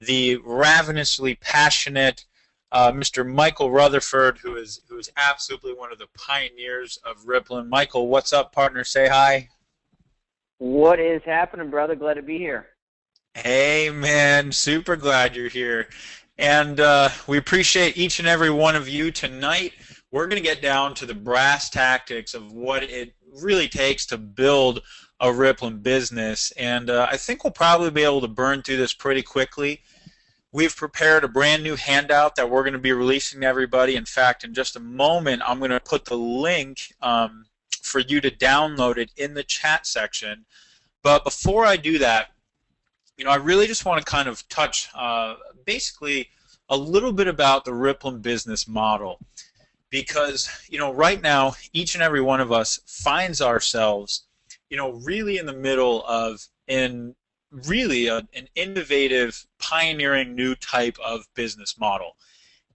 the ravenously passionate Mr. Michael Rutherford, who is absolutely one of the pioneers of Rippln. Michael, what's up, partner? Say hi. What is happening, brother? Glad to be here. Hey, man, super glad you're here. And we appreciate each and every one of you tonight. We're going to get down to the brass tactics of what it really takes to build a Rippln business. And I think we'll probably be able to burn through this pretty quickly. We've prepared a brand new handout that we're going to be releasing to everybody. In fact, in just a moment, I'm going to put the link for you to download it in the chat section. But before I do that, I really just want to kind of touch basically a little bit about the Rippln business model, because right now each and every one of us finds ourselves really in the middle of an innovative, pioneering new type of business model.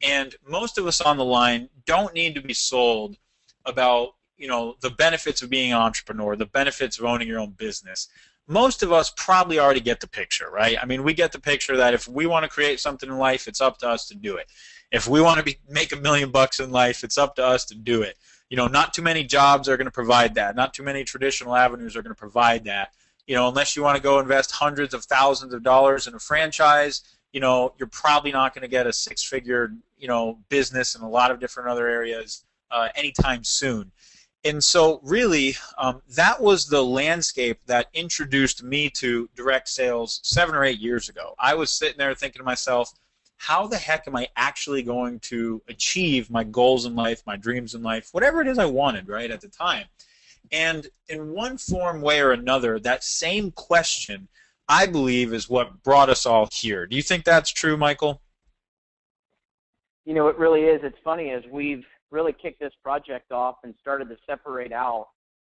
And most of us on the line don't need to be sold about the benefits of being an entrepreneur, the benefits of owning your own business. Most of us probably already get the picture, right? I mean, we get the picture that if we want to create something in life, it's up to us to do it. If we want to make $1 million in life, it's up to us to do it. Not too many jobs are going to provide that. Not too many traditional avenues are going to provide that. Unless you want to go invest hundreds of thousands of dollars in a franchise, you're probably not going to get a six-figure, business in a lot of different other areas anytime soon. And so really, that was the landscape that introduced me to direct sales 7 or 8 years ago. I was sitting there thinking to myself, how the heck am I actually going to achieve my goals in life, my dreams in life, whatever it is I wanted, right, at the time? And in one form, way, or another, that same question, I believe, is what brought us all here. Do you think that's true, Michael? It really is. It's funny, as we've really kicked this project off and started to separate out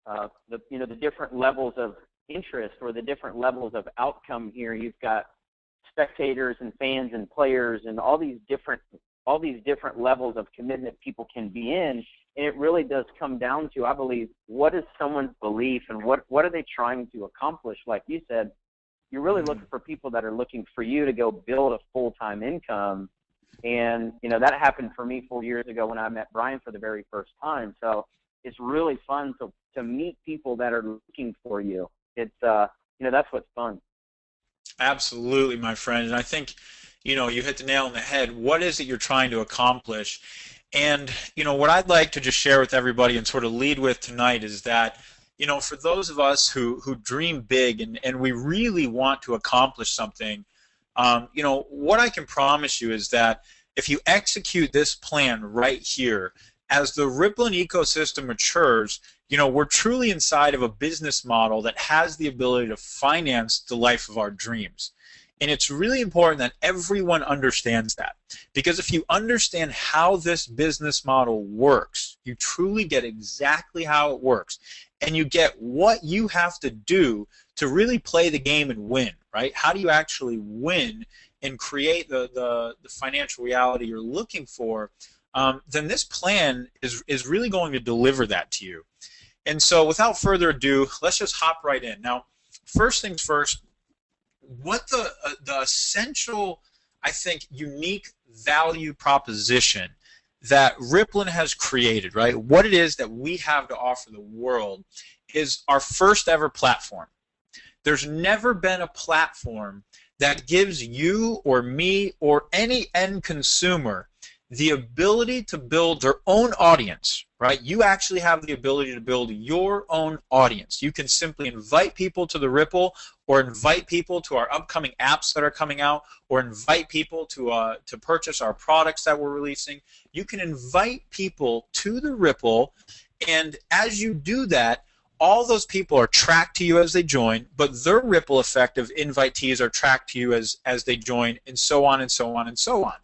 the different levels of interest or the different levels of outcome here. You've got spectators and fans and players and all these different levels of commitment people can be in, and it really does come down to, I believe, what is someone's belief and what are they trying to accomplish? Like you said, you're really looking for people that are looking for you to go build a full-time income. And, that happened for me 4 years ago when I met Brian for the very first time. So it's really fun to meet people that are looking for you. It's, that's what's fun. Absolutely, my friend. And I think, you hit the nail on the head. What is it you're trying to accomplish? And, what I'd like to just share with everybody and sort of lead with tonight is that, for those of us who dream big and we really want to accomplish something, what I can promise you is that if you execute this plan right here, as the Rippln ecosystem matures, we're truly inside of a business model that has the ability to finance the life of our dreams. And it's really important that everyone understands that. Because if you understand how this business model works, you truly get exactly how it works. And you get what you have to do to really play the game and win, right? How do you actually win and create the financial reality you're looking for? Then this plan is really going to deliver that to you. And so without further ado, let's just hop right in. Now, first things first, what the essential, I think, unique value proposition that Rippln has created, right? What it is that we have to offer the world is our first ever platform. There's never been a platform that gives you or me or any end consumer the ability to build their own audience, right? You actually have the ability to build your own audience. You can simply invite people to the Rippln, or invite people to our upcoming apps that are coming out, or invite people to purchase our products that we're releasing. You can invite people to the Rippln, and as you do that, all those people are tracked to you as they join, but their ripple effect of invitees are tracked to you as they join, and so on and so on and so on.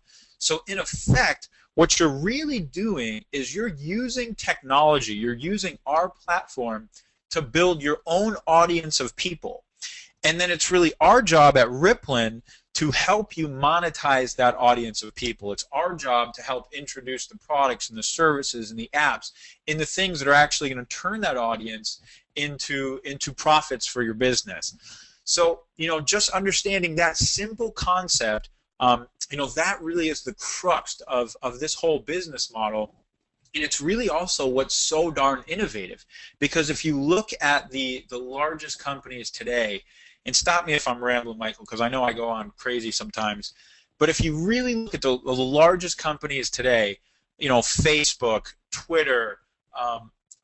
So in effect, what you're really doing is you're using technology, you're using our platform to build your own audience of people. And then it's really our job at Rippln to help you monetize that audience of people. It's our job to help introduce the products and the services and the apps and the things that are actually going to turn that audience into profits for your business. So, just understanding that simple concept, that really is the crux of this whole business model. And it's really also what's so darn innovative. Because if you look at the largest companies today, and stop me if I'm rambling, Michael, because I know I go on crazy sometimes, but if you really look at the largest companies today, Facebook, Twitter,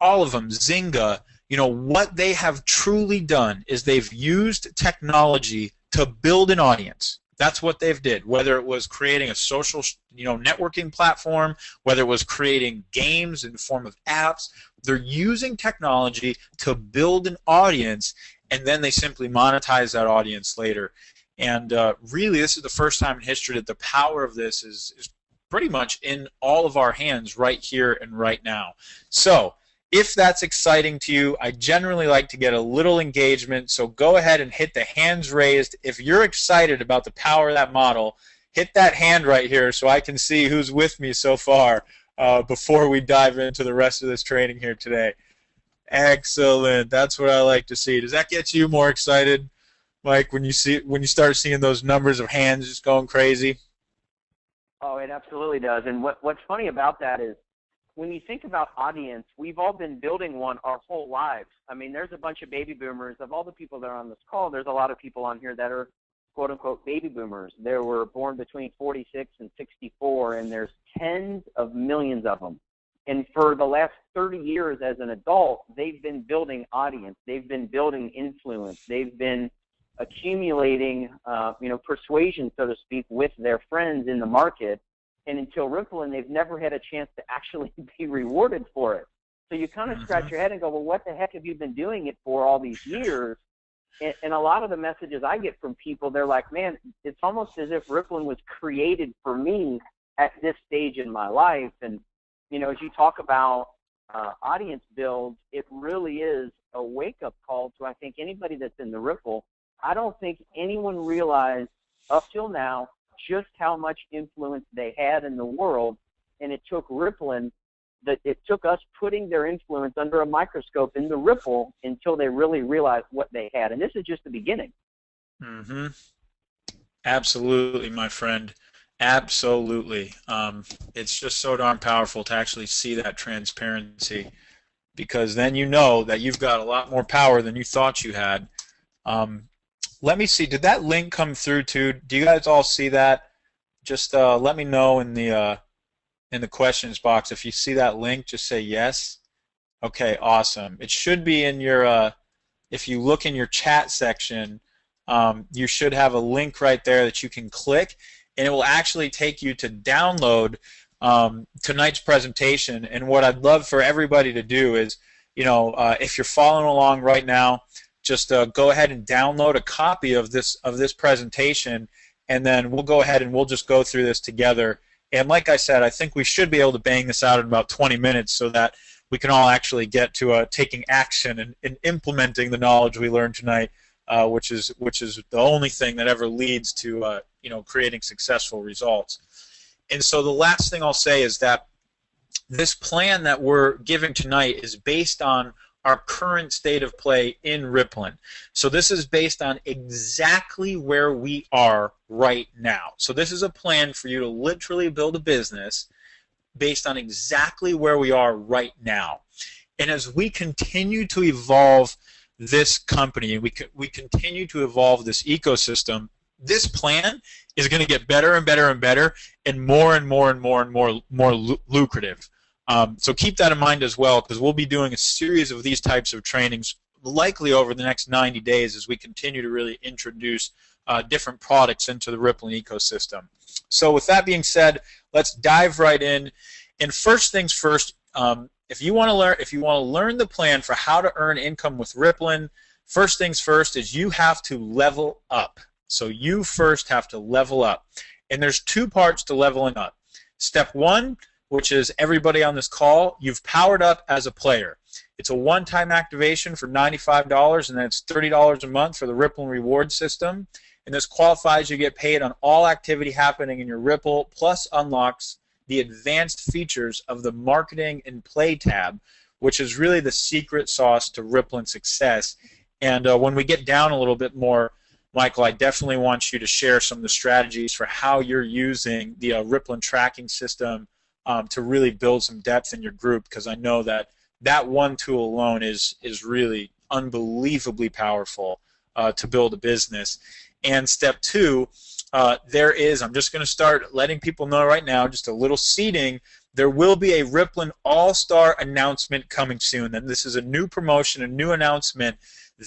all of them, Zynga, what they have truly done is they've used technology to build an audience. That's what they've did. Whether it was creating a social, networking platform, whether it was creating games in the form of apps, they're using technology to build an audience, and then they simply monetize that audience later. And really, this is the first time in history that the power of this is pretty much in all of our hands right here and right now. So, if that's exciting to you, I generally like to get a little engagement, so go ahead and hit the hands raised. If you're excited about the power of that model, hit that hand right here so I can see who's with me so far before we dive into the rest of this training here today. Excellent. That's what I like to see. Does that get you more excited, Mike, when you start seeing those numbers of hands just going crazy? Oh, it absolutely does. And what's funny about that is, when you think about audience, we've all been building one our whole lives. I mean, there's a bunch of baby boomers. Of all the people that are on this call, there's a lot of people on here that are quote-unquote baby boomers. They were born between 46 and 64, and there's tens of millions of them. And for the last 30 years as an adult, they've been building audience. They've been building influence. They've been accumulating, persuasion, so to speak, with their friends in the market. And until Rippln, they've never had a chance to actually be rewarded for it. So you kind of scratch your head and go, well, what the heck have you been doing it for all these years? And a lot of the messages I get from people, they're like, man, it's almost as if Rippln was created for me at this stage in my life. And, as you talk about audience builds, it really is a wake-up call to, I think, anybody that's in the Ripple. I don't think anyone realized up till now just how much influence they had in the world, and it took Rippln, that it took us putting their influence under a microscope in the Ripple until they really realized what they had. And this is just the beginning. Mm-hmm. Absolutely, my friend. Absolutely. It's just so darn powerful to actually see that transparency, because then you know that you've got a lot more power than you thought you had. Let me see. Did that link come through too? Do you guys all see that? Just let me know in the questions box if you see that link. Just say yes. Okay, awesome. It should be in your. If you look in your chat section, you should have a link right there that you can click, and it will actually take you to download tonight's presentation. And what I'd love for everybody to do is, if you're following along right now, just go ahead and download a copy of this presentation, and then we'll go ahead and we'll just go through this together. And like I said, I think we should be able to bang this out in about 20 minutes so that we can all actually get to taking action and implementing the knowledge we learned tonight, which is the only thing that ever leads to creating successful results. And so the last thing I'll say is that this plan that we're giving tonight is based on our current state of play in Rippln. So this is based on exactly where we are right now. So this is a plan for you to literally build a business based on exactly where we are right now. And as we continue to evolve this company, and we continue to evolve this ecosystem, this plan is going to get better and better and better, and more and more and more and more lucrative. So keep that in mind as well, because we'll be doing a series of these types of trainings likely over the next 90 days as we continue to really introduce different products into the Rippln ecosystem. So with that being said, let's dive right in. And first things first, if you want to learn the plan for how to earn income with Rippln, first things first is you have to level up. So you first have to level up. And there's two parts to leveling up. Step one, which is everybody on this call, you've powered up as a player. It's a one-time activation for $95, and then it's $30 a month for the Rippln reward system. And this qualifies you get paid on all activity happening in your Ripple, plus unlocks the advanced features of the Marketing and Play tab, which is really the secret sauce to Rippln success. And when we get down a little bit more, Michael, I definitely want you to share some of the strategies for how you're using the Rippln tracking system to really build some depth in your group, because I know that that one tool alone is really unbelievably powerful to build a business. And step two, I'm just going to start letting people know right now, just a little seeding. There will be a Rippln All-Star announcement coming soon, and this is a new promotion, a new announcement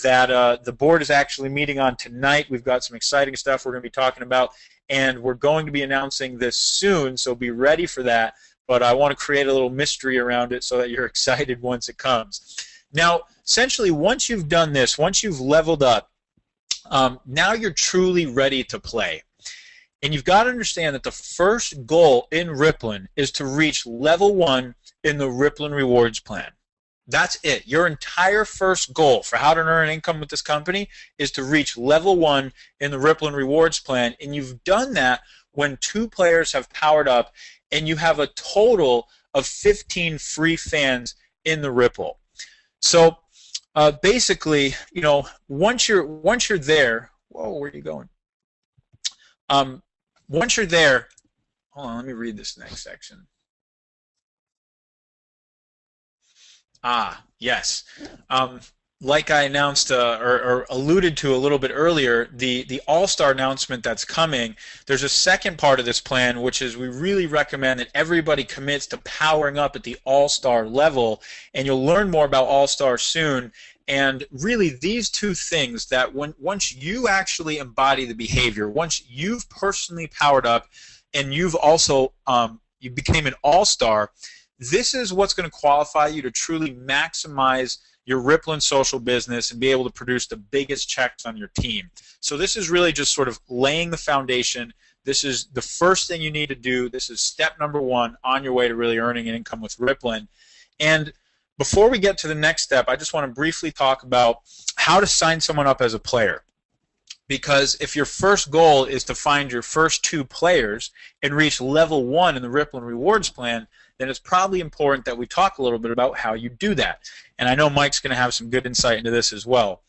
that the board is actually meeting on tonight. We've got some exciting stuff we're going to be talking about, and we're going to be announcing this soon, so be ready for that. But I want to create a little mystery around it so that you're excited once it comes. Now, essentially, once you've done this, once you've leveled up, now you're truly ready to play. And you've got to understand that the first goal in Rippln is to reach level 1 in the Rippln rewards plan. That's it. Your entire first goal for how to earn income with this company is to reach level 1 in the Rippln rewards plan. And you've done that when 2 players have powered up and you have a total of 15 free fans in the Ripple. So basically, you know, once you're there, whoa, where are you going? Once you're there, hold on, let me read this next section. Yes. Like I announced or alluded to a little bit earlier, the All-Star announcement that's coming, there's a second part of this plan, which is we really recommend that everybody commits to powering up at the All-Star level, and you'll learn more about All-Star soon. And really, these two things, that once you actually embody the behavior, once you've personally powered up and you've also you became an All-Star, this is what's going to qualify you to truly maximize your Rippln social business and be able to produce the biggest checks on your team. So this is really just sort of laying the foundation. This is the first thing you need to do. This is step number 1 on your way to really earning an income with Rippln. And before we get to the next step, I just want to briefly talk about how to sign someone up as a player. Because if your first goal is to find your first 2 players and reach level 1 in the Rippln rewards plan, then it's probably important that we talk a little bit about how you do that. And I know Mike's going to have some good insight into this as well.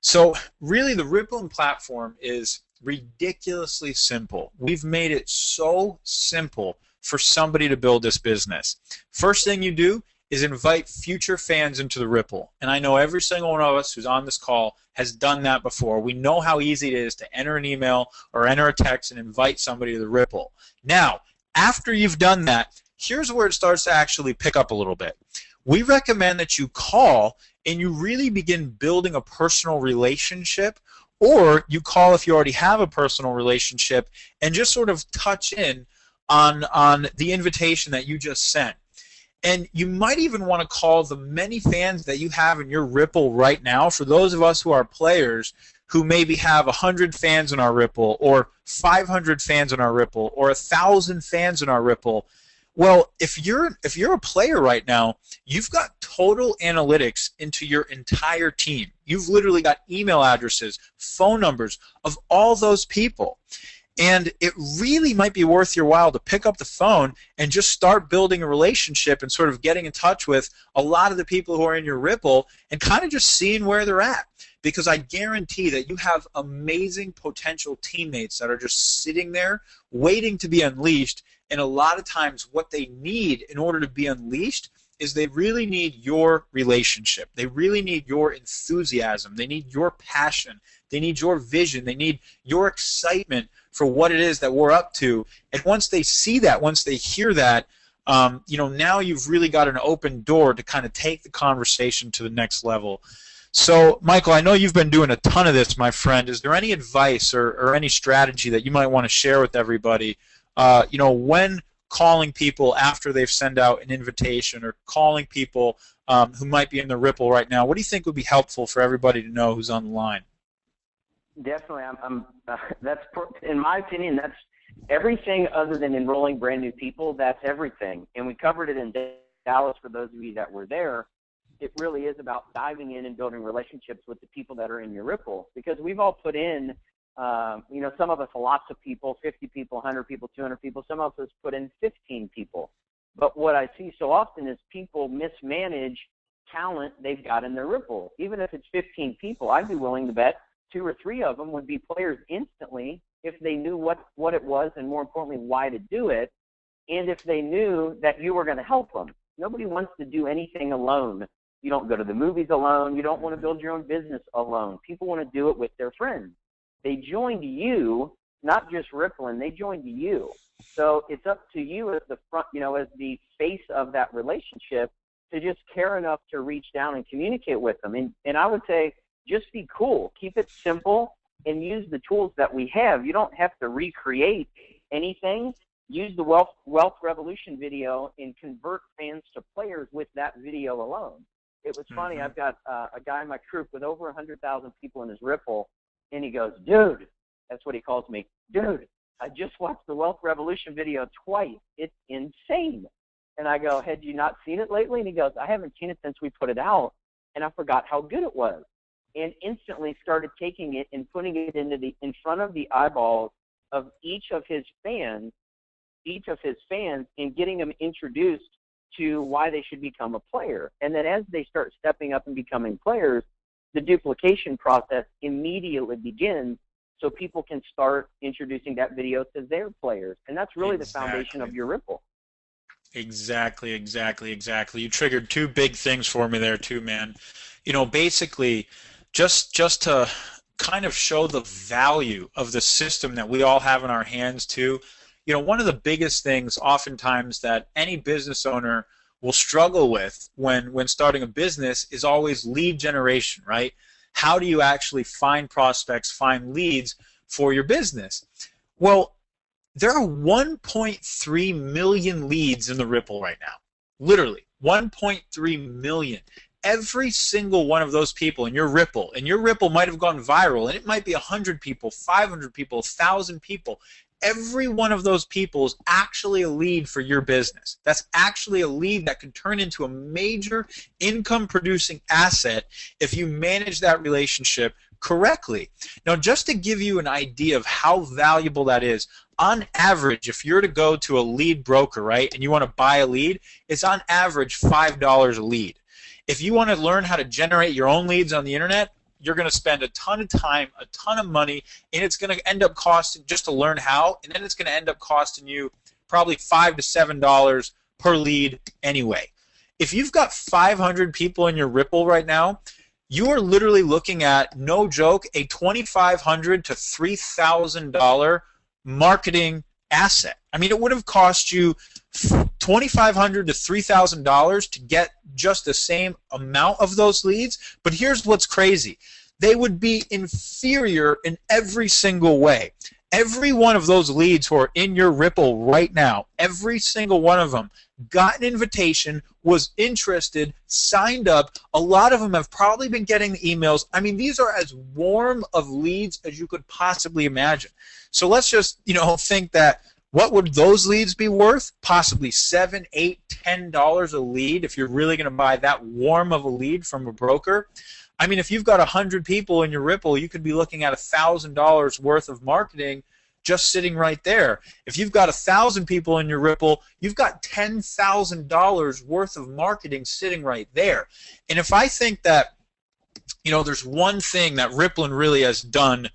So really, the Rippln platform is ridiculously simple. We've made it so simple for somebody to build this business. First thing you do is invite future fans into the Ripple. And I know every single one of us who's on this call has done that before. We know how easy it is to enter an email or enter a text and invite somebody to the Ripple. Now, after you've done that, here's where it starts to actually pick up a little bit. We recommend that you call and you really begin building a personal relationship, or you call if you already have a personal relationship and just sort of touch in on the invitation that you just sent. And you might even want to call the many fans that you have in your Ripple right now. For those of us who are players who maybe have 100 fans in our Ripple, or 500 fans in our Ripple, or 1,000 fans in our Ripple, well, if you're a player right now, you've got total analytics into your entire team. You've literally got email addresses, phone numbers of all those people. And it really might be worth your while to pick up the phone and just start building a relationship and sort of getting in touch with a lot of the people who are in your Ripple and kind of just seeing where they're at. Because I guarantee that you have amazing potential teammates that are just sitting there waiting to be unleashed. And a lot of times what they need in order to be unleashed is they really need your relationship. They really need your enthusiasm. They need your passion. They need your vision. They need your excitement for what it is that we're up to. And once they see that, once they hear that, you know, now you've really got an open door to kind of take the conversation to the next level. So, Michael, I know you've been doing a ton of this, my friend. Is there any advice or any strategy that you might want to share with everybody, you know, when calling people after they've sent out an invitation, or calling people who might be in the Ripple right now? What do you think would be helpful for everybody to know who's on the line? Definitely, that's, in my opinion, that's everything other than enrolling brand new people. That's everything, and we covered it in Dallas for those of you that were there. It really is about diving in and building relationships with the people that are in your Ripple, because we've all put in, you know, some of us lots of people, 50 people, 100 people, 200 people. Some of us put in 15 people. But what I see so often is people mismanage talent they've got in their Ripple. Even if it's 15 people, I'd be willing to bet 2 or 3 of them would be players instantly if they knew what it was and, more importantly, why to do it, and if they knew that you were going to help them. Nobody wants to do anything alone. You don't go to the movies alone. You don't want to build your own business alone. People want to do it with their friends. They joined you, not just Rippln, they joined you. So it's up to you as the front, as the face of that relationship to just care enough to reach down and communicate with them. And I would say just be cool. Keep it simple and use the tools that we have. You don't have to recreate anything. Use the Wealth Revolution video and convert fans to players with that video alone. It was funny. I've got a guy in my group with over 100,000 people in his Ripple, and he goes, dude, that's what he calls me, dude, I just watched the Wealth Revolution video twice. It's insane. And I go, had you not seen it lately? And he goes, I haven't seen it since we put it out, and I forgot how good it was. And instantly started taking it and putting it in front of the eyeballs of each of his fans, and getting them introduced to why they should become a player. And then as they start stepping up and becoming players, the duplication process immediately begins, so people can start introducing that video to their players. And that's really the foundation of your Ripple. Exactly. You triggered 2 big things for me there too, man. Basically, just to kind of show the value of the system that we all have in our hands too. One of the biggest things oftentimes that any business owner will struggle with when starting a business is always lead generation, right? How do you actually find prospects, find leads for your business? Well, there are 1.3 million leads in the Ripple right now. Literally, 1.3 million. Every single one of those people in your Ripple might have gone viral, and it might be 100 people, 500 people, 1,000 people. Every one of those people is actually a lead for your business. That's actually a lead that can turn into a major income-producing asset if you manage that relationship correctly. Now, just to give you an idea of how valuable that is, on average, if you're to go to a lead broker, right, and you want to buy a lead, it's on average $5 a lead. If you want to learn how to generate your own leads on the internet, you're going to spend a ton of time, a ton of money, and it's going to end up costing, just to learn how, and then it's going to end up costing you probably $5 to $7 per lead anyway. If you've got 500 people in your Ripple right now, you are literally looking at, no joke, a $2,500 to $3,000 marketing asset. I mean, it would have cost you $2,500 to $3,000 to get just the same amount of those leads, but here's what's crazy. They would be inferior in every single way. Every one of those leads who are in your Ripple right now, every single one of them got an invitation, was interested, signed up. A lot of them have probably been getting the emails. I mean, these are as warm of leads as you could possibly imagine. So let's just, think that what would those leads be worth? Possibly $7, $8, $10 a lead if you're really going to buy that warm of a lead from a broker. I mean, if you've got 100 people in your Ripple, you could be looking at $1,000 worth of marketing just sitting right there. If you've got 1,000 people in your Ripple, you've got $10,000 worth of marketing sitting right there. And if I think that, there's one thing that Rippln really has done,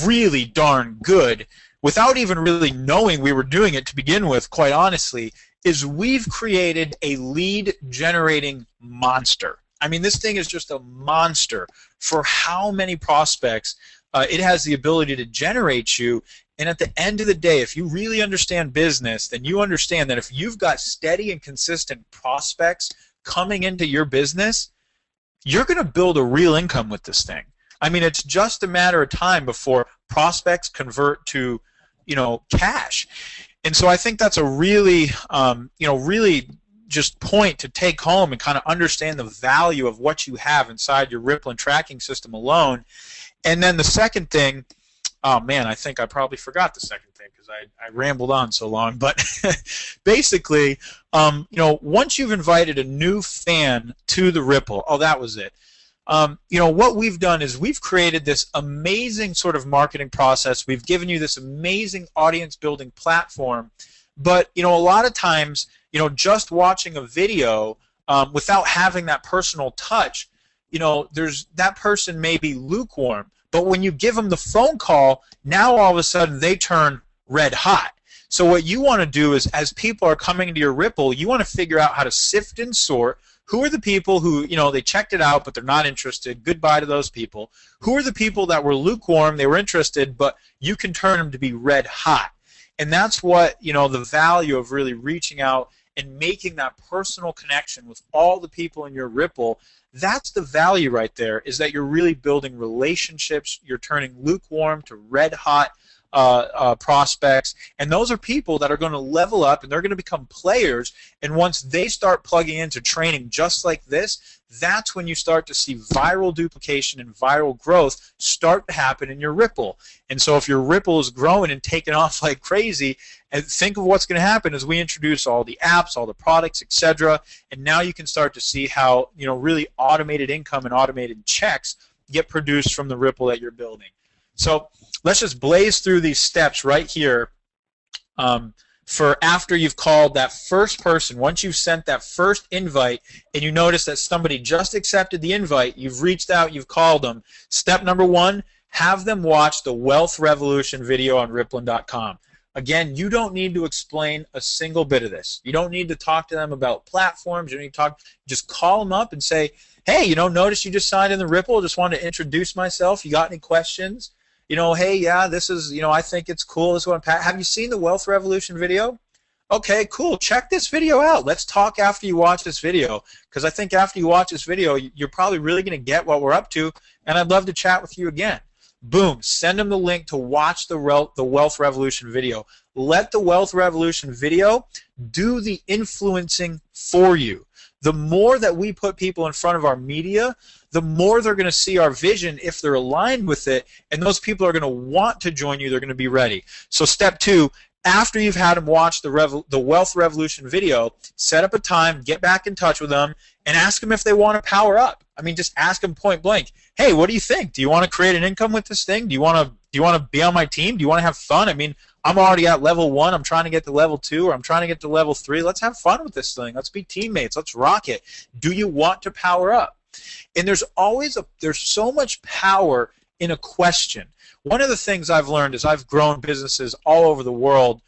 really darn good, without even really knowing we were doing it to begin with, quite honestly, is we've created a lead generating monster. I mean, this thing is just a monster for how many prospects it has the ability to generate you. And at the end of the day, if you really understand business, then you understand that if you've got steady and consistent prospects coming into your business, you're going to build a real income with this thing. I mean, it's just a matter of time before prospects convert to, cash. And so I think that's a really, really just point to take home and kind of understand the value of what you have inside your Rippln tracking system alone. And then the second thing, oh man, I think I probably forgot the second thing because I rambled on so long. But basically, once you've invited a new fan to the Ripple, oh, that was it. What we've done is we've created this amazing sort of marketing process. We've given you this amazing audience building platform. But, a lot of times, just watching a video without having that personal touch, there's that person may be lukewarm, but when you give them the phone call, now all of a sudden they turn red hot. So what you want to do is, as people are coming to your Ripple, you want to figure out how to sift and sort. Who are the people who, they checked it out, but they're not interested? Goodbye to those people. Who are the people that were lukewarm, they were interested, but you can turn them to be red hot? And that's what, the value of really reaching out and making that personal connection with all the people in your Ripple. That's the value right there, is that you're really building relationships. You're turning lukewarm to red hot prospects, and those are people that are going to level up and they're going to become players. And once they start plugging into training just like this, that's when you start to see viral duplication and viral growth start to happen in your Ripple. And so if your Ripple is growing and taking off like crazy, and think of what's going to happen as we introduce all the apps, all the products, etc. And now you can start to see how really automated income and automated checks get produced from the Ripple that you're building. So let's just blaze through these steps right here for after you've called that first person. Once you've sent that first invite and you notice that somebody just accepted the invite, you've reached out, you've called them. Step number 1, have them watch the Wealth Revolution video on Rippln.com. Again, you don't need to explain a single bit of this. You don't need to talk to them about platforms. You don't need to talk. Just call them up and say, hey, notice you just signed in the Ripple. Just wanted to introduce myself. You got any questions? Hey, yeah, this is, I think it's cool. This is what have you seen the Wealth Revolution video? Okay, cool. Check this video out. Let's talk after you watch this video, because I think after you watch this video, you're probably really going to get what we're up to, and I'd love to chat with you again. Boom. Send them the link to watch the Wealth Revolution video. Let the Wealth Revolution video do the influencing for you. The more that we put people in front of our media, the more they're going to see our vision if they're aligned with it, and those people are going to want to join you. They're going to be ready. So step 2, after you've had them watch the Wealth Revolution video, set up a time, get back in touch with them, and ask them if they want to power up. I mean, just ask them point blank, hey, what do you think? Do you want to create an income with this thing? Do you want to be on my team? Do you want to have fun? I mean, I'm already at level 1. I'm trying to get to level 2, or I'm trying to get to level 3. Let's have fun with this thing. Let's be teammates. Let's rock it. Do you want to power up? And there's so much power in a question. One of the things I've learned is I've grown businesses all over the world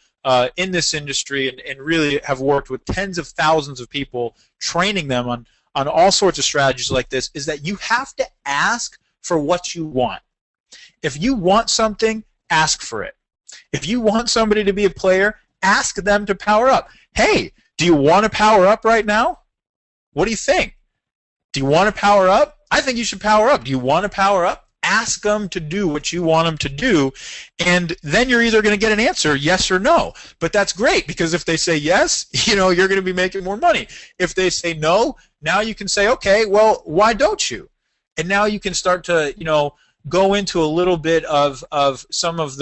in this industry, and really have worked with tens of thousands of people, training them on all sorts of strategies like this, is that you have to ask for what you want. If you want something, ask for it. If you want somebody to be a player, ask them to power up. Hey, do you want to power up right now? What do you think? Do you want to power up? I think you should power up. Do you want to power up? Ask them to do what you want them to do, and then you're either going to get an answer, yes or no. But that's great, because if they say yes, you're going to be making more money. If they say no, now you can say, okay, well, why don't you? And now you can start to, go into a little bit of some of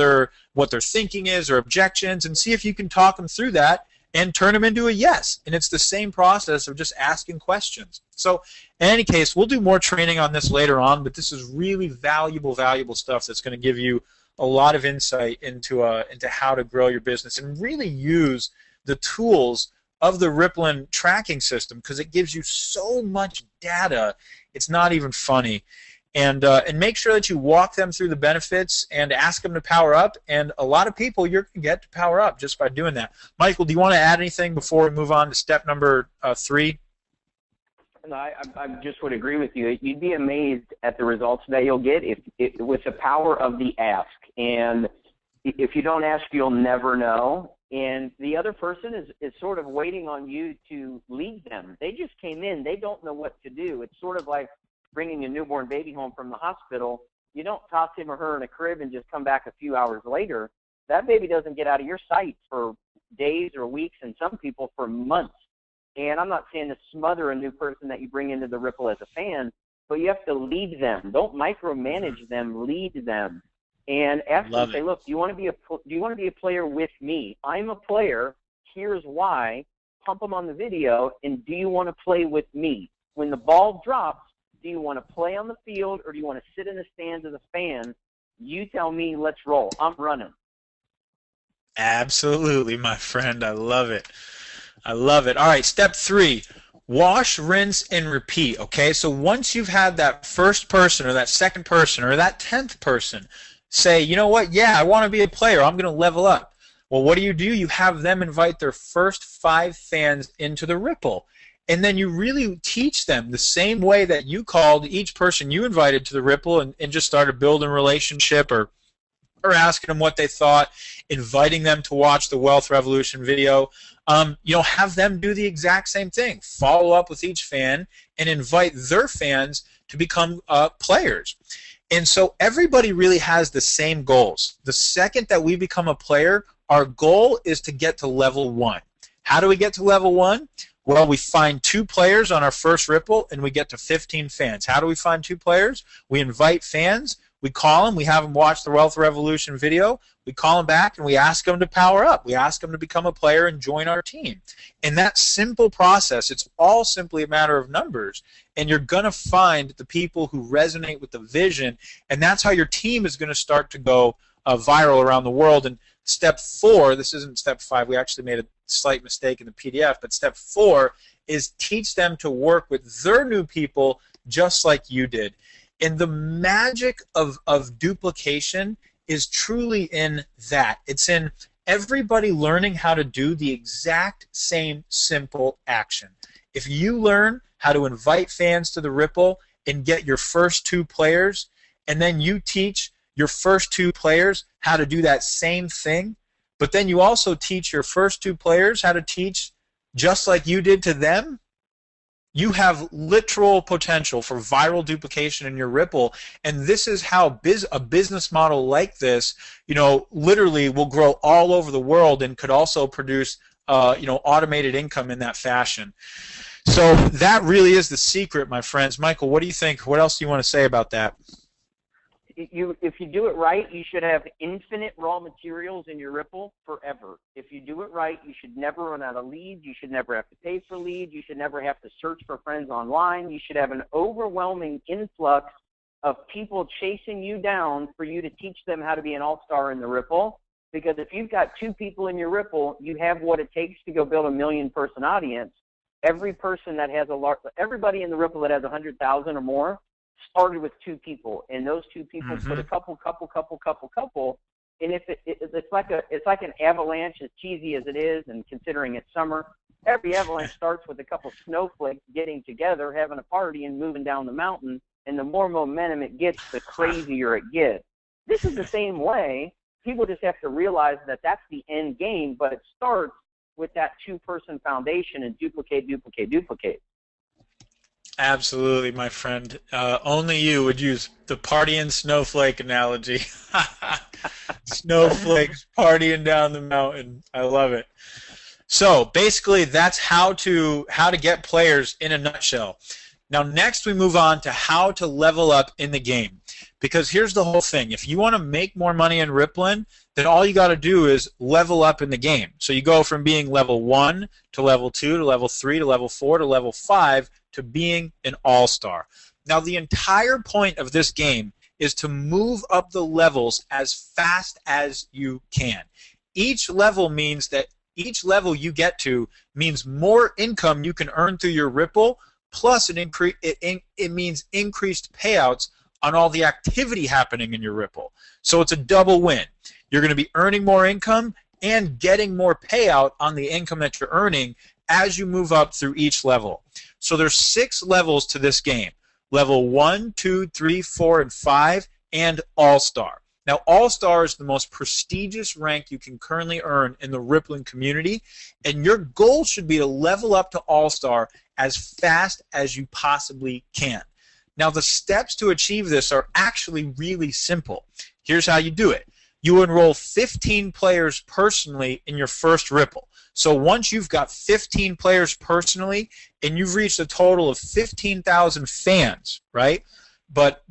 what their thinking is or objections, and see if you can talk them through that and turn them into a yes. And it's the same process of just asking questions. So in any case, we'll do more training on this later on, but this is really valuable stuff that's going to give you a lot of insight into how to grow your business and really use the tools of the Rippln tracking system, because it gives you so much data, it's not even funny. And make sure that you walk them through the benefits and ask them to power up. And a lot of people you're going to get to power up just by doing that. Michael, do you want to add anything before we move on to step number 3? No, I just would agree with you. You'd be amazed at the results that you'll get with the power of the ask. And if you don't ask, you'll never know. And the other person is sort of waiting on you to lead them. They just came in. They don't know what to do. It's sort of like bringing a newborn baby home from the hospital. You don't toss him or her in a crib and just come back a few hours later. That baby doesn't get out of your sight for days or weeks, and some people for months. And I'm not saying to smother a new person that you bring into the Ripple as a fan, but you have to lead them. Don't micromanage them. Lead them, and ask them. Say, look, do you want to be a player with me? I'm a player. Here's why. Pump them on the video, and do you want to play with me? When the ball drops, do you want to play on the field, or do you want to sit in the stands as a fan? You tell me, let's roll. I'm running. Absolutely, my friend. I love it. I love it. All right, step 3. Wash, rinse, and repeat, okay? So once you've had that first person or that second person or that 10th person say, you know what, yeah, I want to be a player, I'm going to level up. Well, what do? You have them invite their first 5 fans into the Ripple. And then you really teach them the same way that you called each person you invited to the Ripple and just started building a relationship or asking them what they thought, inviting them to watch the Wealth Revolution video. Have them do the exact same thing. Follow up with each fan and invite their fans to become players. And so everybody really has the same goals. The second that we become a player, our goal is to get to level 1. How do we get to level 1? Well, we find 2 players on our first Ripple, and we get to 15 fans. How do we find 2 players? We invite fans. We call them. We have them watch the Wealth Revolution video. We call them back, and we ask them to power up. We ask them to become a player and join our team. And that simple process, it's all simply a matter of numbers. And you're going to find the people who resonate with the vision, and that's how your team is going to start to go viral around the world. And step 4, this isn't step 5, we actually made a slight mistake in the PDF, but step 4 is teach them to work with their new people just like you did. And the magic of duplication is truly in that. It's in everybody learning how to do the exact same simple action. If you learn how to invite fans to the Ripple and get your first 2 players, and then you teach your first 2 players how to do that same thing, but then you also teach your first 2 players how to teach just like you did to them, you have literal potential for viral duplication in your Ripple. And this is how a business model like this, literally will grow all over the world and could also produce, automated income in that fashion. So that really is the secret, my friends. Michael, what do you think? What else do you want to say about that? If you do it right, you should have infinite raw materials in your Ripple forever. If you do it right, you should never run out of leads. You should never have to pay for leads. You should never have to search for friends online. You should have an overwhelming influx of people chasing you down for you to teach them how to be an all-star in the Ripple. Because if you've got 2 people in your Ripple, you have what it takes to go build a 1,000,000-person audience. Everybody in the Ripple that has 100,000 or more started with 2 people, and those 2 people put a couple, and if it's like an avalanche, as cheesy as it is, and considering it's summer, every avalanche starts with a couple snowflakes getting together, having a party, and moving down the mountain, and the more momentum it gets, the crazier it gets. This is the same way. People just have to realize that that's the end game, but it starts with that 2-person foundation and duplicate. Absolutely, my friend. Only you would use the party and snowflake analogy. Snowflakes partying down the mountain. I love it. So basically, that's how to get players in a nutshell. Now, next we move on to how to level up in the game. Because here's the whole thing. If you want to make more money in Rippln, then all you got to do is level up in the game. So you go from being level 1 to level 2 to level 3 to level 4 to level 5 to being an all-star. Now, the entire point of this game is to move up the levels as fast as you can. Each level means that each level you get to means more income you can earn through your Ripple, plus it means increased payouts on all the activity happening in your Ripple. So it's a double win. You're going to be earning more income and getting more payout on the income that you're earning as you move up through each level. So there's 6 levels to this game. Level 1, 2, 3, 4, and 5, and All-Star. Now, All-Star is the most prestigious rank you can currently earn in the Rippln community, and your goal should be to level up to All-Star as fast as you possibly can. Now, the steps to achieve this are actually really simple. Here's how you do it. You enroll 15 players personally in your first Ripple. So once you've got 15 players personally and you've reached a total of 15,000 fans, right? But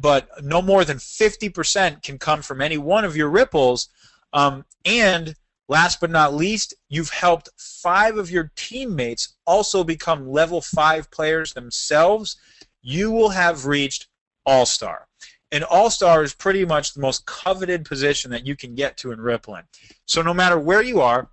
no more than 50% can come from any one of your Ripples. And last but not least, you've helped 5 of your teammates also become level 5 players themselves. You will have reached All-Star. And All-Star is pretty much the most coveted position that you can get to in Rippln. So no matter where you are,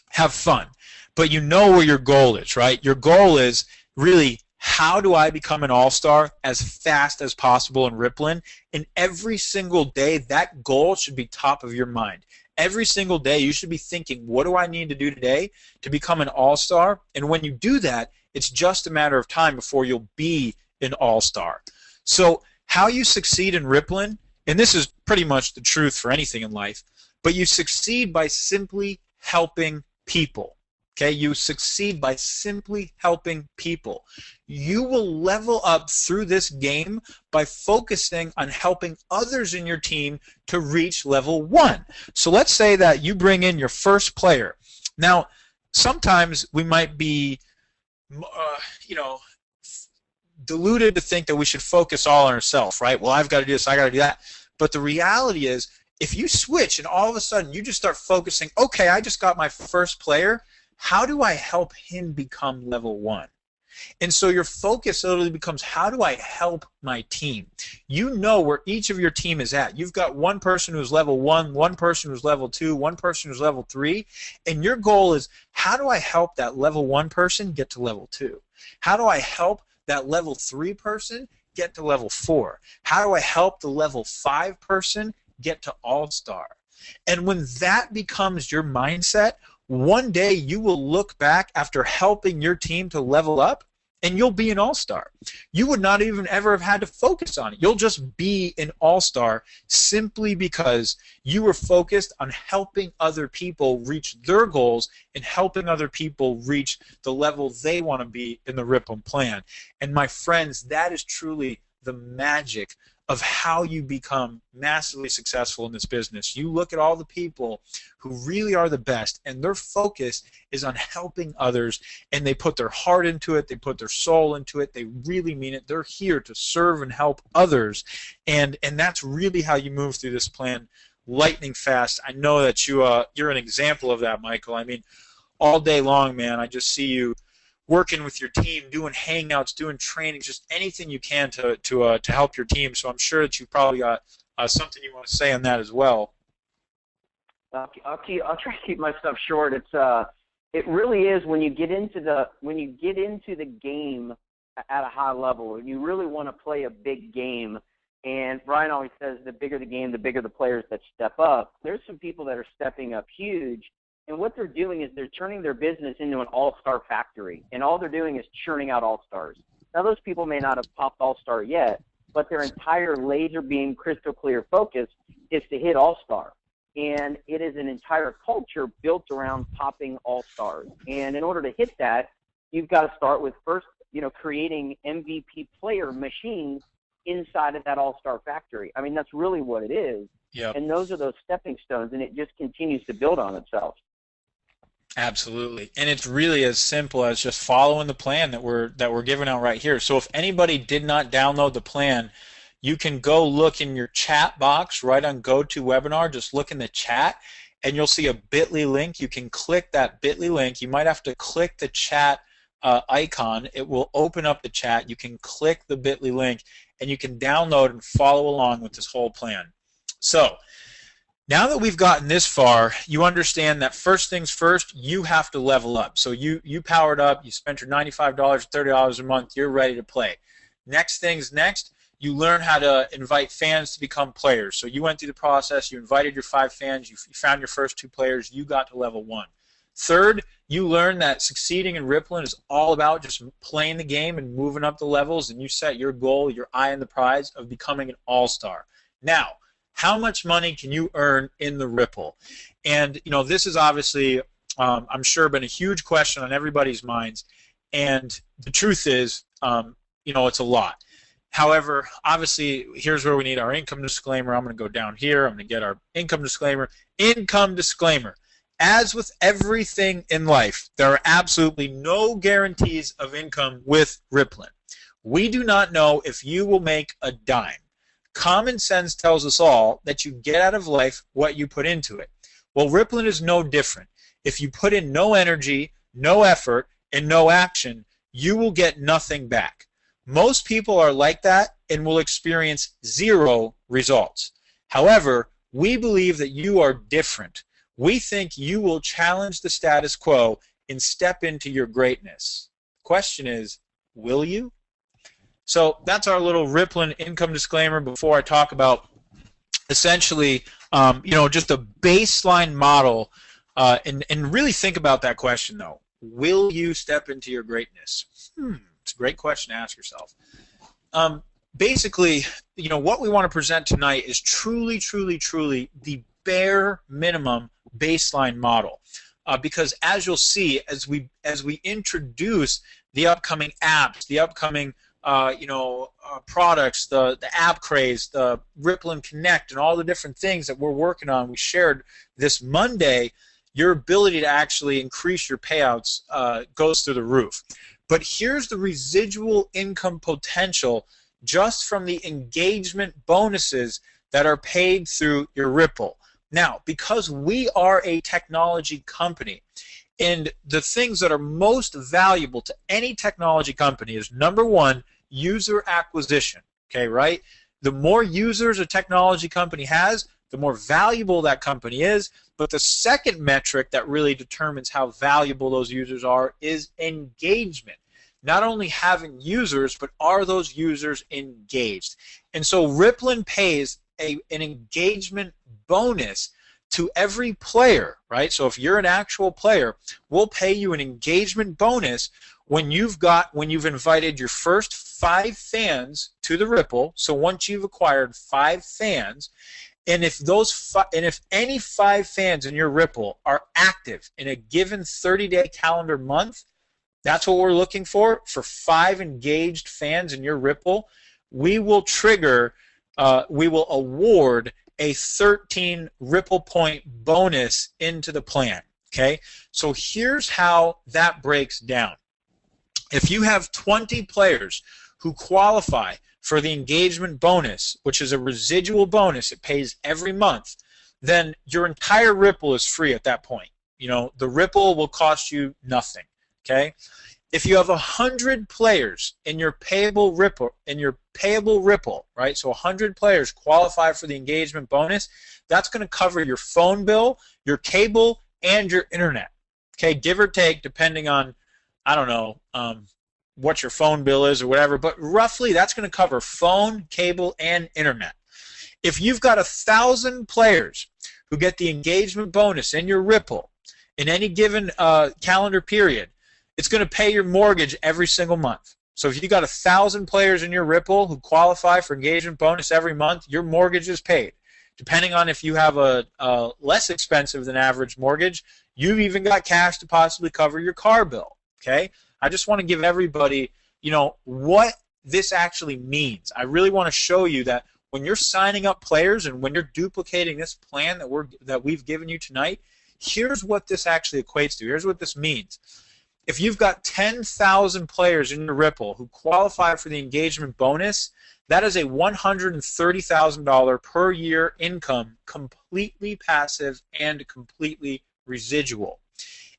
have fun. But you know where your goal is, right? Your goal is really, how do I become an all-star as fast as possible in Rippln? And every single day, that goal should be top of your mind. Every single day, you should be thinking, what do I need to do today to become an all-star? And when you do that, it's just a matter of time before you'll be an all-star. So how you succeed in Rippln, and this is pretty much the truth for anything in life, but you succeed by simply helping people. Okay, you succeed by simply helping people. You will level up through this game by focusing on helping others in your team to reach level 1. So let's say that you bring in your first player. Now, sometimes we might be, you know, deluded to think that we should focus all on ourselves, right? Well, I've got to do this, I got to do that. But the reality is, if you switch and all of a sudden you just start focusing, okay, I just got my first player, how do I help him become level 1? And so your focus literally becomes, how do I help my team? You know where each of your team is at. You've got one person who's level 1, one person who's level 2, one person who's level 3, and your goal is, how do I help that level 1 person get to level 2? How do I help that level 3 person get to level 4? How do I help the level 5 person get to all-star? And when that becomes your mindset, one day you will look back after helping your team to level up and you'll be an all-star. You would not even ever have had to focus on it. You'll just be an all-star simply because you were focused on helping other people reach their goals and helping other people reach the level they want to be in the Rippln plan. And my friends, that is truly the magic of how you become massively successful in this business. You look at all the people who really are the best, and their focus is on helping others, and they put their heart into it, they put their soul into it, they really mean it. They're here to serve and help others, and that's really how you move through this plan lightning fast. I know that you're an example of that, Michael. I mean, all day long, man, I just see you working with your team, doing hangouts, doing trainings, just anything you can to help your team. So I'm sure that you probably got something you want to say on that as well. I'll try to keep my stuff short. It really is when you get into the game at a high level, and you really want to play a big game. And Brian always says, the bigger the game, the bigger the players that step up. There's some people that are stepping up huge. And what they're doing is they're turning their business into an all-star factory, and all they're doing is churning out all-stars. Now, those people may not have popped all-star yet, but their entire laser beam, crystal clear focus is to hit all-star. And it is an entire culture built around popping all-stars. And in order to hit that, you've got to start with first, creating MVP player machines inside of that all-star factory. I mean, that's really what it is. Yep. And those are those stepping stones, and it just continues to build on itself. Absolutely, and it's really as simple as just following the plan that we're giving out right here. So if anybody did not download the plan, you can go look in your chat box right on GoToWebinar. Just look in the chat, and you'll see a Bitly link. You can click that Bitly link. You might have to click the chat icon. It will open up the chat. You can click the Bitly link, and you can download and follow along with this whole plan. So now that we've gotten this far, you understand that first things first, you have to level up. So you powered up, you spent your $95, $30 a month, you're ready to play. Next things next, you learn how to invite fans to become players. So you went through the process, you invited your 5 fans, you found your first 2 players, you got to level 1. Third, you learn that succeeding in Rippln is all about just playing the game and moving up the levels, and you set your goal, your eye on the prize of becoming an all-star. Now, how much money can you earn in the Ripple? And this is obviously, I'm sure, been a huge question on everybody's minds. And the truth is, it's a lot. However, obviously, here's where we need our income disclaimer. I'm going to go down here. I'm going to get our income disclaimer. Income disclaimer. As with everything in life, there are absolutely no guarantees of income with Rippln. We do not know if you will make a dime. Common sense tells us all that you get out of life what you put into it. Well, Rippln is no different. If you put in no energy, no effort, and no action, you will get nothing back. Most people are like that and will experience 0 results. However, we believe that you are different. We think you will challenge the status quo and step into your greatness. The question is, will you? So that's our little Rippln income disclaimer before I talk about essentially, just a baseline model, and really think about that question though. Will you step into your greatness? It's a great question to ask yourself. Um, Basically, what we want to present tonight is truly, truly, truly the bare minimum baseline model. Because as you'll see, as we introduce the upcoming apps, the upcoming products, the app craze, the Rippln Connect, and all the different things that we're working on, we shared this Monday, your ability to actually increase your payouts goes through the roof. But here's the residual income potential just from the engagement bonuses that are paid through your Rippln. Now, because we are a technology company, and the things that are most valuable to any technology company is, number one, user acquisition. Okay, right? The more users a technology company has, the more valuable that company is. But the second metric that really determines how valuable those users are is engagement. Not only having users, but are those users engaged? And so Rippln pays an engagement bonus to every player, right? So if you're an actual player, we'll pay you an engagement bonus when you've invited your first 5 fans to the Rippln. So once you've acquired 5 fans, and if any 5 fans in your Rippln are active in a given 30-day calendar month, that's what we're looking for 5 engaged fans in your Rippln. We will award a 13 Rippln point bonus into the plan. Okay, so here's how that breaks down. If you have 20 players who qualify for the engagement bonus, which is a residual bonus, it pays every month, then your entire Rippln is free at that point. The Rippln will cost you nothing. Okay, if you have 100 players in your payable Rippln, right? So 100 players qualify for the engagement bonus. That's going to cover your phone bill, your cable, and your internet. Okay, give or take, depending on, I don't know, what your phone bill is or whatever. But roughly, that's going to cover phone, cable, and internet. If you've got 1,000 players who get the engagement bonus in your Rippln in any given calendar period, it's going to pay your mortgage every single month. So if you got 1,000 players in your Rippln who qualify for engagement bonus every month, your mortgage is paid. Depending on if you have a less expensive than average mortgage, you've even got cash to possibly cover your car bill. Okay? I just want to give everybody, what this actually means. I really want to show you that when you're signing up players and when you're duplicating this plan that we've given you tonight, here's what this actually equates to. Here's what this means. If you've got 10,000 players in your Rippln who qualify for the engagement bonus, that is a $130,000 per year income, completely passive and completely residual.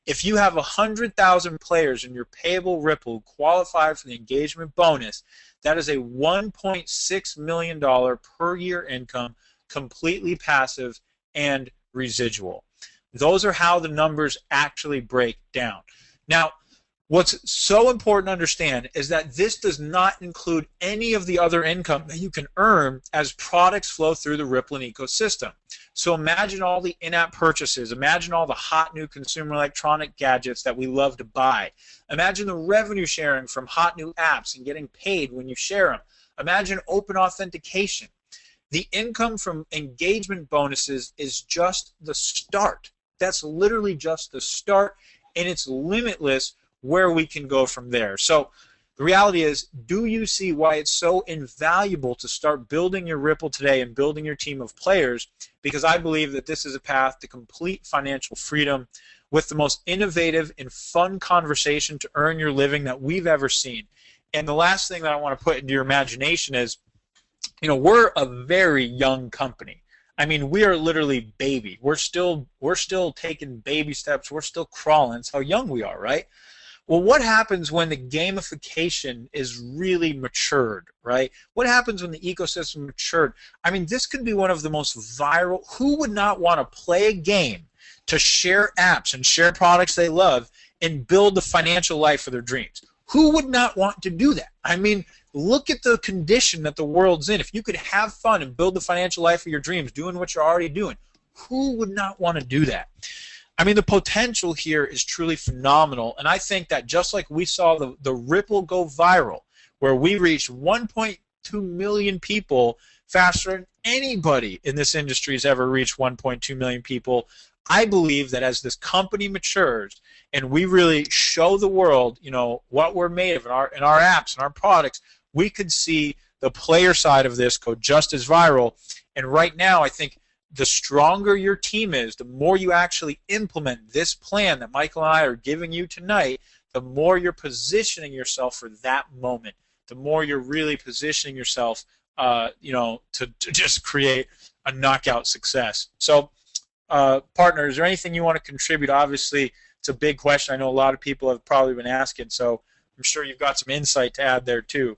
If you have 100,000 players in your payable Rippln who qualify for the engagement bonus, that is a $1.6 million per year income, completely passive and residual. Those are how the numbers actually break down. Now, what's so important to understand is that this does not include any of the other income that you can earn as products flow through the Rippln ecosystem. So imagine all the in-app purchases. Imagine all the hot new consumer electronic gadgets that we love to buy. Imagine the revenue sharing from hot new apps and getting paid when you share them. Imagine open authentication. The income from engagement bonuses is just the start. That's literally just the start, and it's limitless where we can go from there. So the reality is, do you see why it's so invaluable to start building your Rippln today and building your team of players? Because I believe that this is a path to complete financial freedom with the most innovative and fun conversation to earn your living that we've ever seen. And the last thing that I want to put into your imagination is, we're a very young company. I mean, we are literally baby. We're still taking baby steps. We're still crawling. That's how young we are, right? Well, what happens when the gamification is really matured, right? What happens when the ecosystem matured? I mean, this could be one of the most viral. Who would not want to play a game to share apps and share products they love and build the financial life of their dreams? Who would not want to do that? I mean, look at the condition that the world's in. If you could have fun and build the financial life of your dreams doing what you're already doing, who would not want to do that? I mean, the potential here is truly phenomenal, and I think that just like we saw the Ripple go viral, where we reached 1.2 million people faster than anybody in this industry has ever reached 1.2 million people, I believe that as this company matures and we really show the world, you know, what we're made of in our apps and our products, we could see the player side of this go just as viral. And right now, I think the stronger your team is, the more you actually implement this plan that Michael and I are giving you tonight, the more you're positioning yourself for that moment, the more you're really positioning yourself, you know, to just create a knockout success. So, partner, is there anything you want to contribute? Obviously, it's a big question. I know a lot of people have probably been asking, so I'm sure you've got some insight to add there too.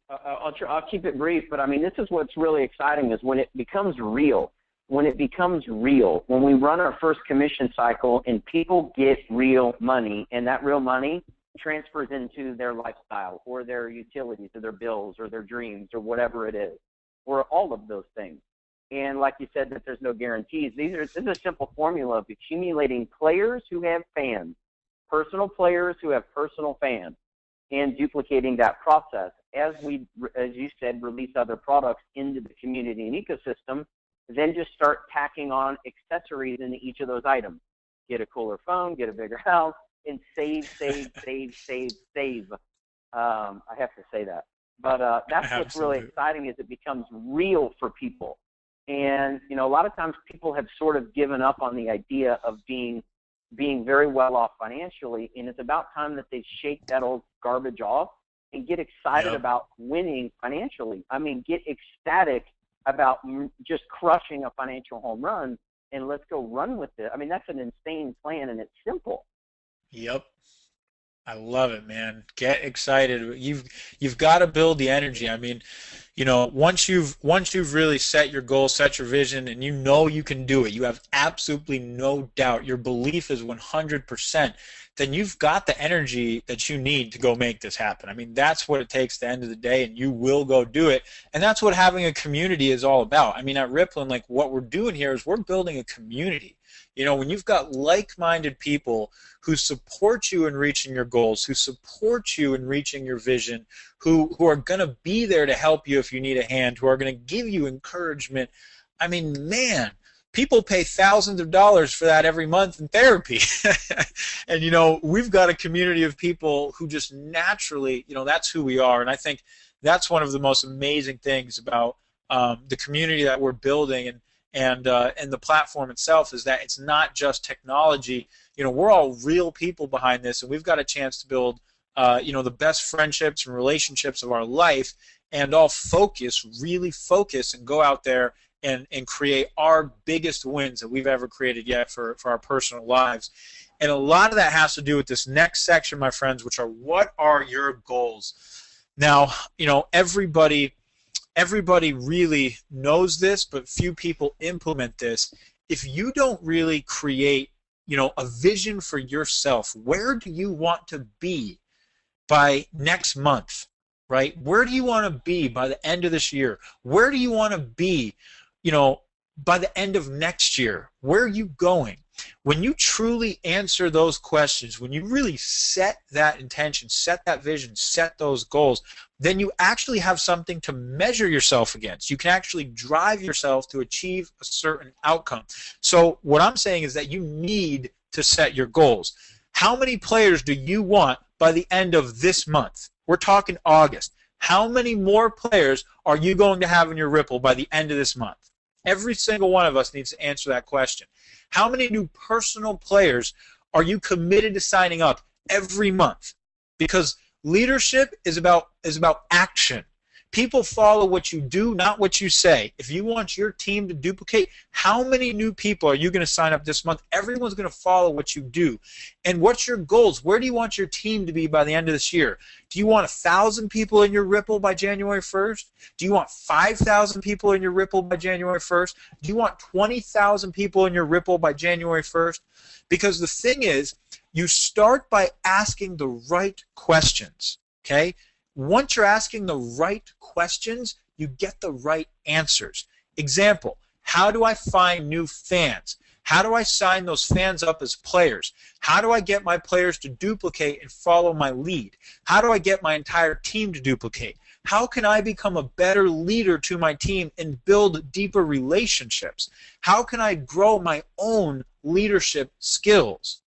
I'll keep it brief, but I mean, this is what's really exciting is when it becomes real. When it becomes real, when we run our first commission cycle and people get real money, and that real money transfers into their lifestyle or their utilities or their bills or their dreams or whatever it is, or all of those things. And like you said, that there's no guarantees. This is a simple formula of accumulating players who have fans, personal players who have personal fans, and duplicating that process. As we, as you said, release other products into the community and ecosystem, then just start tacking on accessories into each of those items. Get a cooler phone, get a bigger house, and save. I have to say that. But that's what's really exciting is it becomes real for people. And, you know, a lot of times people have sort of given up on the idea of being very well off financially, and it's about time that they shake that old garbage off and get excited about winning financially. I mean, get ecstatic about just crushing a financial home run, and let's go run with it. I mean, that's an insane plan, and it's simple. Yep. I love it, man. Get excited. You've got to build the energy. I mean, you know, once you've really set your goal, set your vision, and you know you can do it, you have absolutely no doubt. Your belief is 100%. Then you've got the energy that you need to go make this happen. I mean, that's what it takes at the end of the day, and you will go do it. And that's what having a community is all about. I mean, at Rippln, like what we're doing here is we're building a community. You know, when you've got like-minded people who support you in reaching your goals, who support you in reaching your vision, who are going to be there to help you if you need a hand, who are going to give you encouragement. I mean, man, people pay thousands of dollars for that every month in therapy. And, you know, we've got a community of people who just naturally, you know, that's who we are. And I think that's one of the most amazing things about the community that we're building and the platform itself is that it's not just technology. You know, we're all real people behind this, and we've got a chance to build, you know, the best friendships and relationships of our life, and all really focus, and go out there and create our biggest wins that we've ever created yet for our personal lives. And a lot of that has to do with this next section, my friends, which are what are your goals? Now, you know, everybody really knows this, but few people implement this. If you don't really create, you know, a vision for yourself, where do you want to be by next month, right? Where do you want to be by the end of this year? Where do you want to be, you know, by the end of next year? Where are you going? When you truly answer those questions, when you really set that intention, set that vision, set those goals, then you actually have something to measure yourself against. You can actually drive yourself to achieve a certain outcome. So what I'm saying is that you need to set your goals. How many players do you want by the end of this month? We're talking August. How many more players are you going to have in your Ripple by the end of this month? Every single one of us needs to answer that question. How many new personal players are you committed to signing up every month? Because leadership is about action. People follow what you do, not what you say. If you want your team to duplicate, how many new people are you going to sign up this month? Everyone's going to follow what you do. And what's your goals? Where do you want your team to be by the end of this year? Do you want 1,000 people in your Rippln by January 1st? Do you want 5,000 people in your Rippln by January 1st? Do you want 20,000 people in your Rippln by January 1st? Because the thing is, you start by asking the right questions, okay? Once you're asking the right questions, you get the right answers. Example, how do I find new fans? How do I sign those fans up as players? How do I get my players to duplicate and follow my lead? How do I get my entire team to duplicate? How can I become a better leader to my team and build deeper relationships? How can I grow my own leadership skills?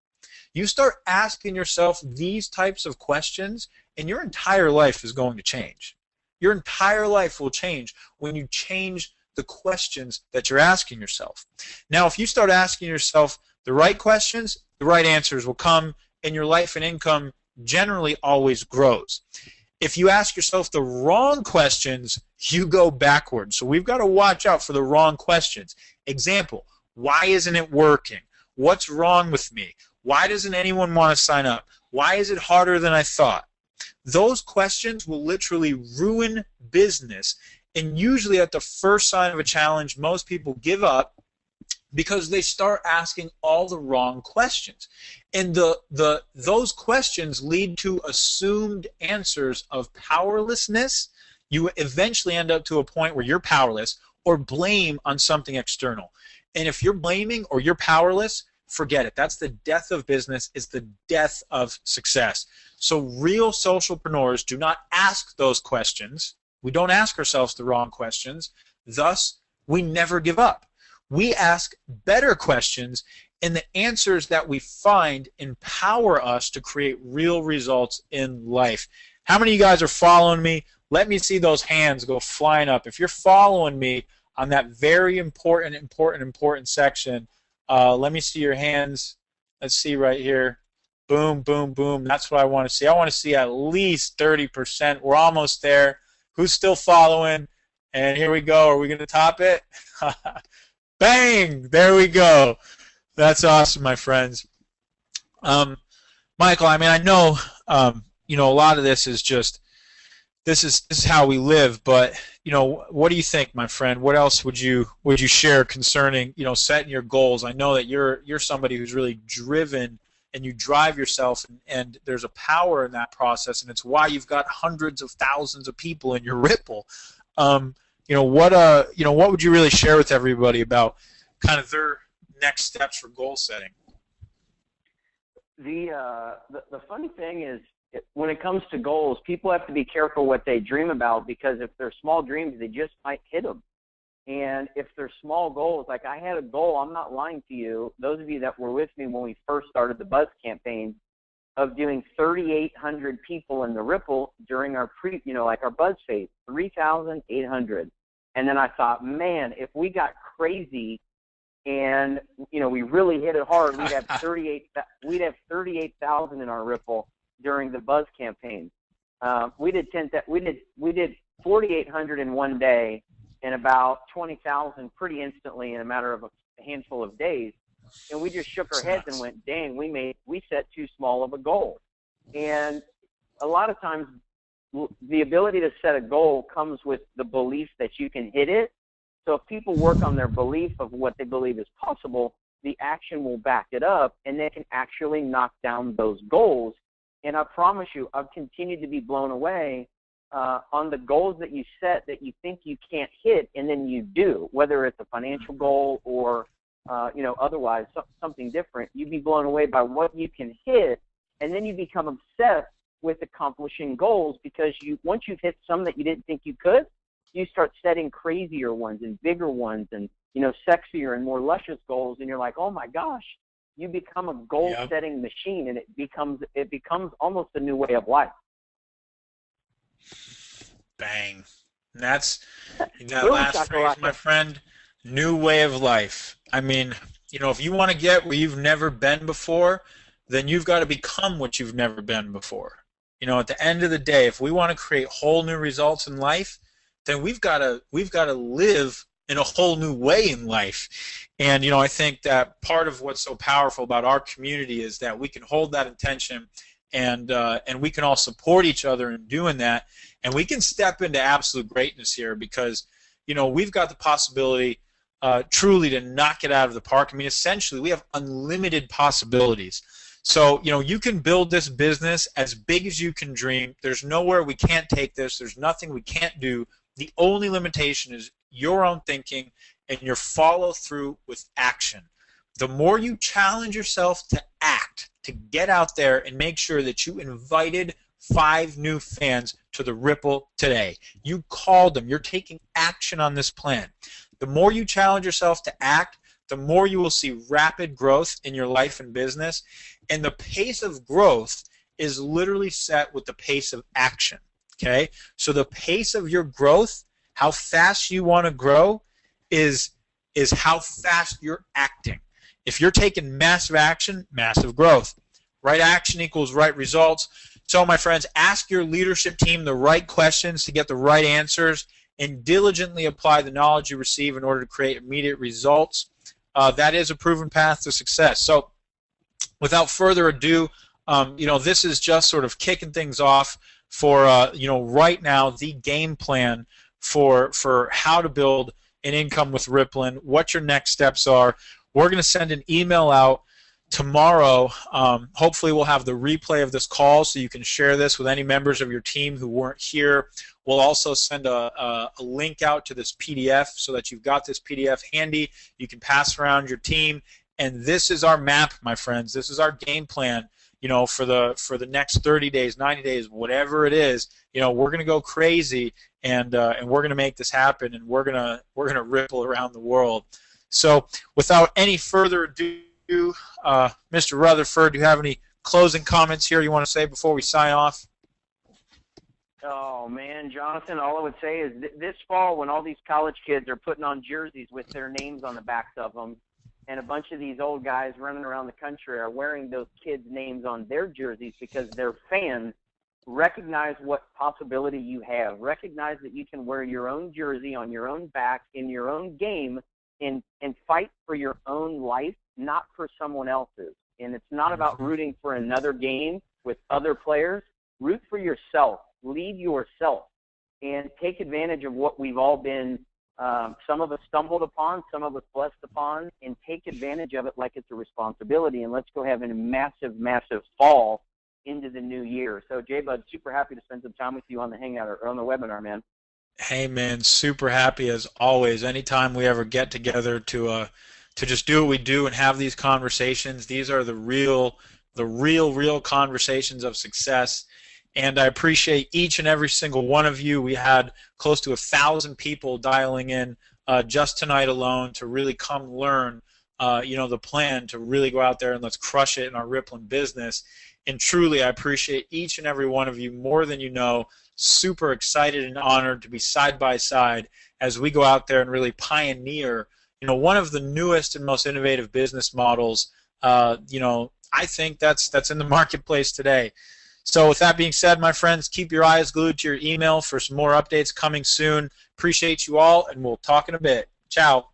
You start asking yourself these types of questions, and your entire life is going to change. Your entire life will change when you change the questions that you're asking yourself. Now, if you start asking yourself the right questions, the right answers will come, and your life and income generally always grows. If you ask yourself the wrong questions, you go backwards. So we've got to watch out for the wrong questions. Example, why isn't it working? What's wrong with me? Why doesn't anyone want to sign up? Why is it harder than I thought? Those questions will literally ruin business, and usually at the first sign of a challenge, most people give up because they start asking all the wrong questions. And those questions lead to assumed answers of powerlessness. You eventually end up to a point where you're powerless, or blame on something external. And if you're blaming or you're powerless, forget it. That's the death of business. It's the death of success. So real socialpreneurs do not ask those questions. We don't ask ourselves the wrong questions. Thus, we never give up. We ask better questions, and the answers that we find empower us to create real results in life. How many of you guys are following me? Let me see those hands go flying up. If you're following me on that very important section, let me see your hands. Let's see right here. Boom, boom, boom. That's what I want to see. I want to see at least 30%. We're almost there. Who's still following? And here we go. Are we going to top it? Bang! There we go. That's awesome, my friends. Michael, I mean, I know, you know, a lot of this is just, this is how we live, but you know, what do you think, my friend? What else would you share concerning, you know, setting your goals? I know that you're somebody who's really driven, and you drive yourself, and there's a power in that process, and it's why you've got hundreds of thousands of people in your Rippln. You know, what would you really share with everybody about kind of their next steps for goal setting? The funny thing is, when it comes to goals, people have to be careful what they dream about, because if they're small dreams, they just might hit them. And if they're small goals, like I had a goal, I'm not lying to you, those of you that were with me when we first started the Buzz campaign, of doing 3,800 people in the Rippln during our our Buzz phase, 3,800. And then I thought, man, if we got crazy and, you know, we really hit it hard, we'd have 38,000 in our Rippln during the Buzz campaign. We did 4,800 in one day, and about 20,000 pretty instantly in a matter of a handful of days. And we just shook our heads and went, dang, we set too small of a goal. And a lot of times the ability to set a goal comes with the belief that you can hit it. So if people work on their belief of what they believe is possible, the action will back it up, and they can actually knock down those goals. And I promise you, I've continued to be blown away on the goals that you set that you think you can't hit, and then you do, whether it's a financial goal or otherwise something different. You'd be blown away by what you can hit, and then you become obsessed with accomplishing goals, because once you've hit some that you didn't think you could, you start setting crazier ones and bigger ones and, you know, sexier and more luscious goals, and you're like, oh my gosh, you become a goal-setting machine, and it becomes almost a new way of life. Bang. And that's that last phrase, my friend, new way of life. I mean, you know, if you want to get where you've never been before, then you've got to become what you've never been before. You know, at the end of the day, if we want to create whole new results in life, then we've got to live in a whole new way in life. And I think that part of what's so powerful about our community is that we can hold that intention, and we can all support each other in doing that, and we can step into absolute greatness here because we've got the possibility truly to knock it out of the park. I mean, essentially, we have unlimited possibilities. So, you can build this business as big as you can dream. There's nowhere we can't take this. There's nothing we can't do. The only limitation is your own thinking and your follow through with action. The more you challenge yourself to act, to get out there and make sure that you invited 5 new fans to the Ripple today. You called them. You're taking action on this plan. The more you challenge yourself to act, the more you will see rapid growth in your life and business. And the pace of growth is literally set with the pace of action. Okay? So the pace of your growth, how fast you want to grow, is how fast you're acting. If you're taking massive action, massive growth. Right action equals right results. So, my friends, ask your leadership team the right questions to get the right answers, and diligently apply the knowledge you receive in order to create immediate results. That is a proven path to success. So, without further ado, this is just sort of kicking things off for right now, the game plan for how to build an income with Rippln, what your next steps are. We're going to send an email out tomorrow. Hopefully we'll have the replay of this call so you can share this with any members of your team who weren't here. We'll also send a link out to this PDF so that you've got this PDF handy. You can pass around your team. And this is our map, my friends. This is our game plan, for the next 30 days, 90 days, whatever it is. We're going to go crazy, and we're going to make this happen, and we're gonna ripple around the world. So, without any further ado, Mr. Rutherford, do you have any closing comments here you want to say before we sign off? Oh, man, Jonathan, all I would say is this fall when all these college kids are putting on jerseys with their names on the backs of them, and a bunch of these old guys running around the country are wearing those kids' names on their jerseys because they're fans, recognize what possibility you have. Recognize that you can wear your own jersey on your own back in your own game and fight for your own life, not for someone else's. And it's not about rooting for another game with other players. Root for yourself. Lead yourself. And take advantage of what we've all been, some of us stumbled upon, some of us blessed upon, and take advantage of it like it's a responsibility. And let's go have a massive, massive fall into the new year. So, J-Bud, super happy to spend some time with you on the Hangout or on the webinar, man. Hey, man, super happy as always. Anytime we ever get together to just do what we do and have these conversations, these are the real conversations of success. And I appreciate each and every single one of you. We had close to 1,000 people dialing in just tonight alone to really come learn, the plan to really go out there and let's crush it in our Rippln business. And truly, I appreciate each and every one of you more than you know. Super excited and honored to be side by side as we go out there and really pioneer, one of the newest and most innovative business models, I think that's in the marketplace today. So with that being said, my friends, keep your eyes glued to your email for some more updates coming soon. Appreciate you all, and we'll talk in a bit. Ciao.